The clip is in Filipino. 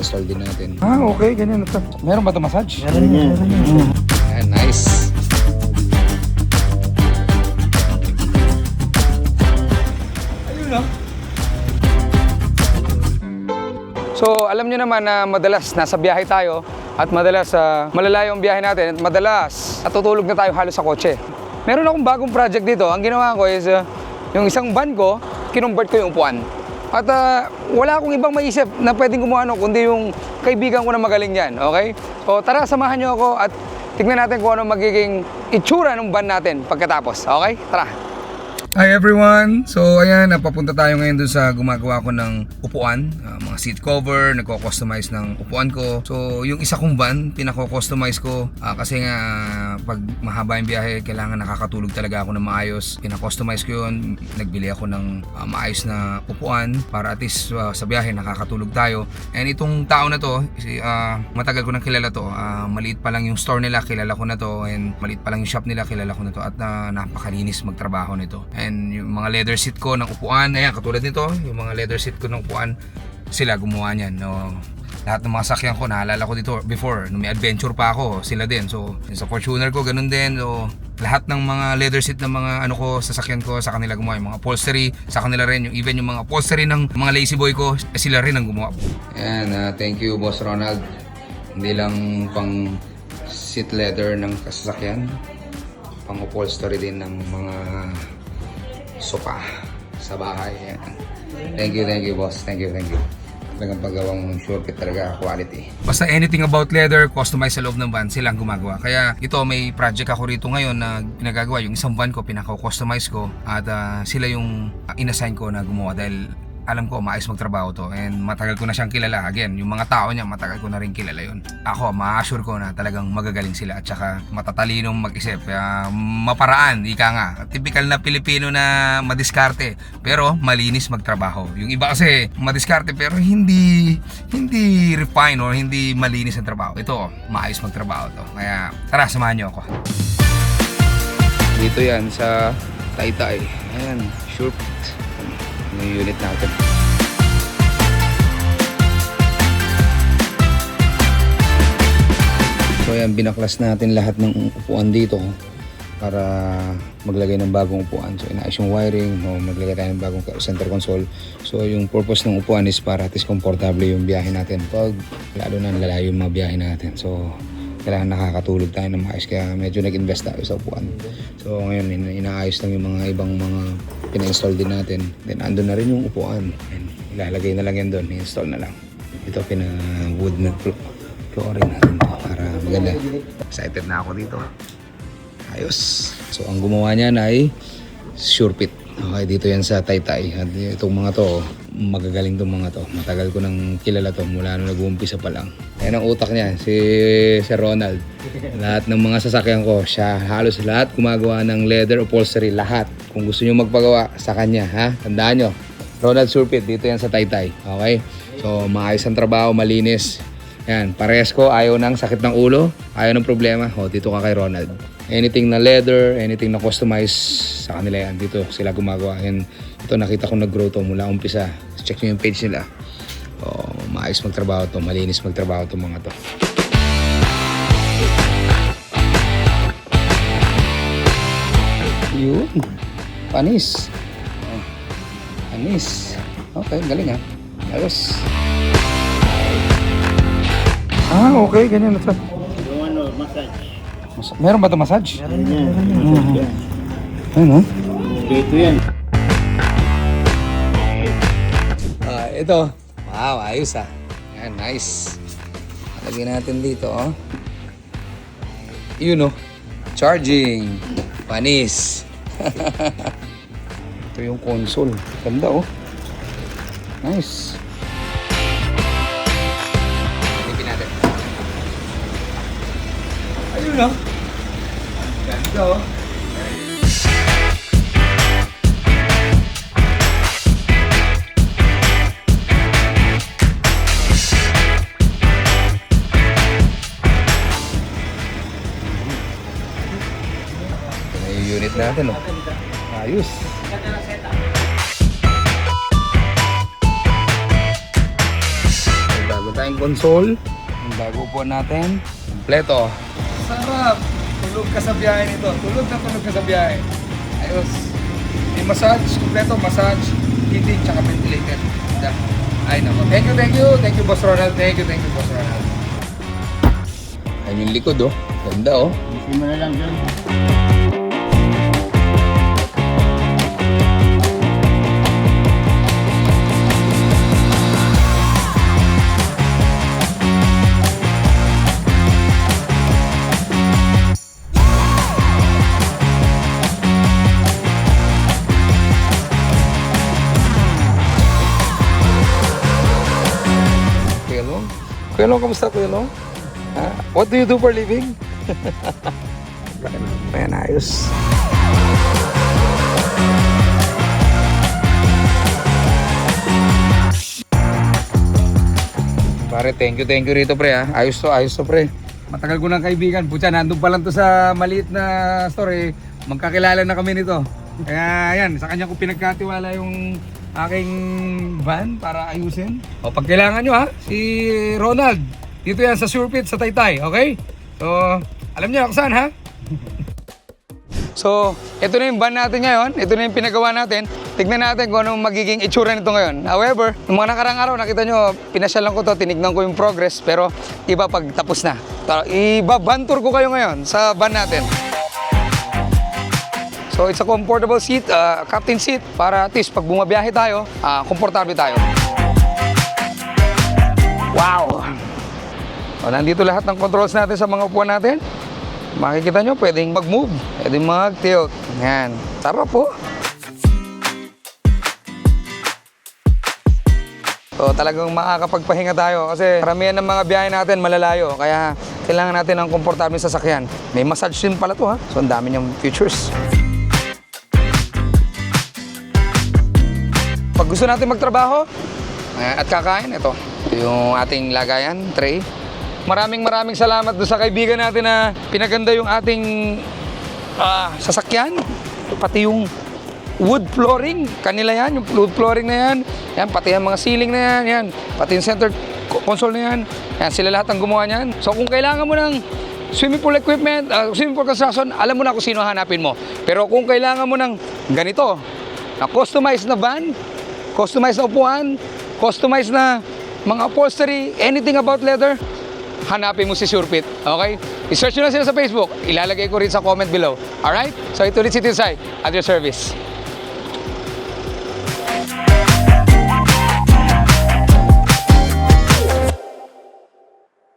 pina-install din natin. Ah, okay, ganyan. Meron ba ito massage? Meron yan. Ayan, nice. So, alam nyo naman na madalas nasa biyahe tayo at madalas malalayo ang biyahe natin at madalas natutulog na tayo halos sa kotse. Meron akong bagong project dito. Ang ginawa ko is yung isang van ko, kinumbert ko yung upuan. At wala akong ibang maisip na pwedeng gumawa kundi yung kaibigan ko na magaling yan, okay? So, tara, samahan nyo ako at tignan natin kung ano magiging itsura ng van natin pagkatapos, okay? Tara! Hi everyone! So ayan, napapunta tayo ngayon doon sa gumagawa ko ng upuan, mga seat cover, nagko-customize ng upuan ko. So yung isa kong van, pinako-customize ko kasi nga pag mahaba yung biyahe, kailangan nakakatulog talaga ako ng maayos. Pinako-customize ko yun, nagbili ako ng maayos na upuan para at least sa biyahe nakakatulog tayo. And itong tao na to, matagal ko nang kilala to, maliit pa lang yung store nila, kilala ko na to, and maliit pa lang yung shop nila, kilala ko na to, at napakalinis magtrabaho nito. And yung mga leather seat ko ng upuan, ayan, katulad nito, yung mga leather seat ko ng upuan, sila gumawa niyan. No? Lahat ng mga sakyan ko, naalala ko dito before, nung may adventure pa ako, sila din. So, sa Fortuner ko, ganun din. So, lahat ng mga leather seat ng mga ano ko, sasakyan ko, sa kanila gumawa. Yung mga upholstery, sa kanila rin. Yung even yung mga upholstery ng mga lazy boy ko, sila rin ang gumawa. Ayan, thank you Boss Ronald. Hindi lang pang seat leather ng kasasakyan, pang upholstery din ng mga sopa sa bahay. Thank you boss. Thank you. Talagang paggawang sure fit talaga, quality. Basta anything about leather, customize sa loob ng van, silang gumagawa. Kaya ito, may project ako rito ngayon na pinagagawa. Yung isang van ko, pinaka-customize ko. At sila yung inassign ko na gumawa dahil alam ko maayos magtrabaho to, and matagal ko na siyang kilala. Again, yung mga tao niya, matagal ko na rin kilala yun. Ako, ma-assure ko na talagang magagaling sila at saka matatalinong mag-isip, maparaan, ika nga. Typical na Pilipino na madiskarte pero malinis magtrabaho. Yung iba kasi madiskarte pero hindi refine or hindi malinis ang trabaho. Ito, maayos magtrabaho to. Kaya tara, samahan niyo ako. Dito yan sa Taytay. Ayan, sure fit yung unit natin. So ayan, binaklas natin lahat ng upuan dito para maglagay ng bagong upuan. So inaayos yung wiring, maglagay tayo ng bagong center console. So yung purpose ng upuan is para at least komportable yung biyahe natin pag lalo na lalayo yung mga biyahe natin. So kailangan nakakatulog tayo ng maayos, kaya medyo nag-invest tayo sa upuan. So ngayon inaayos lang yung mga ibang mga pina-install din natin. Then andun na rin yung upuan. And ilalagay na lang yan doon, i-install na lang. Ito pina-wood na flooring natin para maganda. Excited na ako dito. Ayos. So ang gumawa niyan ay Sure Fit. Okay, dito yan sa Taytay. At itong mga to, magagaling tong mga to. Matagal ko nang kilala to mula nung nag-uumpisa pa lang. Ayan ang utak niya, si Ronald. Lahat ng mga sasakyan ko, siya halos lahat gumagawa ng leather upholstery, lahat. Kung gusto niyo magpagawa sa kanya, ha? Tandaan nyo, Ronald Sure Fit, dito yan sa Taytay. Okay? So, maayos ang trabaho, malinis. Yan, parehas ko, ayaw ng sakit ng ulo, ayaw ng problema. O, dito ka kay Ronald. Anything na leather, anything na customize, sa kanila yan. Dito sila gumagawa. And ito, nakita ko nag-grow to mula umpisa. Check nyo yung page nila. O, maayos magtrabaho to, malinis magtrabaho to mga to. Yun. Panis. Oh, panis. Okay, galing ha. Ayos. Ah, okay, ganyan. Yung ano, massage. Meron ba ito massage? Meron yan. Ano? Dito yan. Ito. Wow, ayos ah. Yan, nice. Lagyan natin dito, oh. Yun, oh. Charging. Panis. Ito yung console. Ganda, oh. Nice. Lipin natin. Ayun, oh. Ganda, oh. Unit natin, oh. Ayos. May bago tayong tayong console. Yung bago po natin. Kompleto. Sarap! Tulog ka sa biyahe nito. Tulog ka sa biyahe. Ayos. May massage. Kompleto massage. Heating, tsaka ventilated. Ay nako. Thank you. Thank you, Boss Ronald. Thank you, Boss Ronald. Ayun yung likod, oh. Ganda, oh. Isin mo na lang dyan. Kuya Long? Kuya Long, kamusta Kuya Long? Ha? What do you do for a living? Ayan, ayos. Pare, thank you rito pre ha. Ayos to pre. Matagal ko ng kaibigan. Pucha, nandun pa lang to sa maliit na store eh. Magkakilala na kami nito. Kaya yan, sa kanya ko pinagkatiwala yung aking van para ayusin. O pag kailangan nyo ha, si Ronald. Dito yan sa Surepit sa Taytay, okay? So, alam niyo ako saan ha? So, ito na yung van natin ngayon. Ito na yung pinagawa natin. Tignan natin kung anong magiging itsura nito ngayon. However, yung mga nakarang araw, nakita nyo, pinasyalan ko to, tinignan ko yung progress, pero iba pag tapos na. Iba-van tour ko kayo ngayon sa van natin. So, it's a comfortable seat, captain seat, para at least pag bumabiyahe tayo, komportable tayo. Wow! O, nandito lahat ng controls natin sa mga upuan natin. Makikita nyo, pwedeng mag-move, pwedeng mag-tilt. Yan. Sarap po. So talagang makakapagpahinga tayo kasi karamihan ng mga biyahe natin malalayo. Kaya kailangan natin ng komportableng sasakyan. May massage din pala to ha. So ang dami niyang features. Pag gusto natin magtrabaho at kakain, ito yung ating lagayan, tray. Maraming salamat doon sa kaibigan natin na pinaganda yung ating sasakyan. Pati yung wood flooring, kanila yan, yung wood flooring na yan. Yan, pati yung mga ceiling na yan, yan. Pati yung center console na yan. Yan, sila lahat ang gumawa niyan. So kung kailangan mo ng swimming pool equipment, swimming pool construction, alam mo na kung sino hanapin mo. Pero kung kailangan mo ng ganito, na customized na van, customized na upuan, customized na mga upholstery, anything about leather, hanapin mo si Surepit, okay? I-search nyo na sila sa Facebook. Ilalagay ko rin sa comment below. Alright? So ito ulit si Tinsay at your service.